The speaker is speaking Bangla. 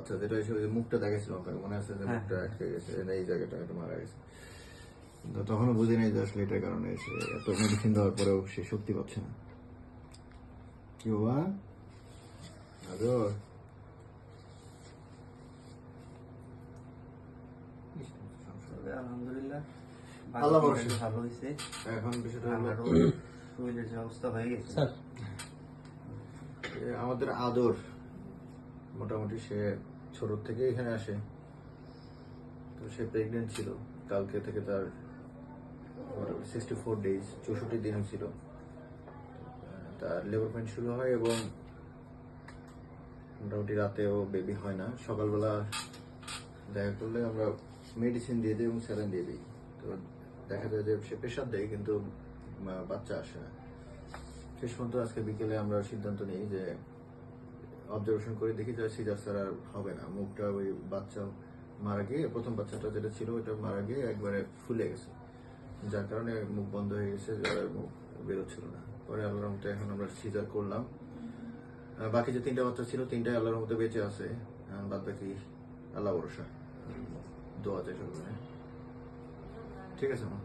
বাচ্চা, যেটা এসে ওই যে মুখটা দেখেছিল আপনার মনে আছে যে মুখটা আটকে গেছে, এই জায়গাটা একটু মারা গেছে। কিন্তু তখনও বুঝি নাই যে আসলে এটার কারণে সে এত মেডিসিন দেওয়ার পরেও সে শক্তি পাচ্ছে না। কি বাবা আদর, আলহামদুলিল্লাহ আল্লাহ ভরসা। ভালো হয়েছে। এখন বিষয়টা হলো আমারও শরীরের যে অবস্থা হয়ে গেছে আমাদের আদর মোটামুটি সে ছোট থেকে এখানে আসে, তো সে প্রেগনেন্ট ছিল। কালকে থেকে তার 64 ডেজ, 64 দিন ছিল তার লেবার পেইন শুরু হয়, এবং মোটামুটি রাতেও বেবি হয় না। সকালবেলা দেখা করলে আমরা মেডিসিন দিয়ে দিই এবং স্যালাইন দিয়ে দিই, তো দেখা যায় যে সে প্রেশার দেয় কিন্তু বাচ্চা আসে না। শেষ পর্যন্ত আজকে বিকেলে আমরা সিদ্ধান্ত নিই যে অবজারভেশন করে দেখি যে সিজার ছাড়া আর হবে না। মুখটা ওই বাচ্চা মারা গিয়ে, প্রথম বাচ্চাটা যেটা ছিল ওটা মারা গিয়ে একবারে ফুলে গেছে, যার কারণে মুখ বন্ধ হয়ে গেছে, জ্বরের মুখ বেরোচ্ছিল না। পরে আল্লাহর মতো এখন আমরা সিজার করলাম। বাকি যে 3টা বাচ্চা ছিল 3টাই আল্লাহর মতো বেঁচে আছে, বাদ বাকি আল্লাহ ভরসা, দোয়া চাই সবাই। ঠিক আছে মা।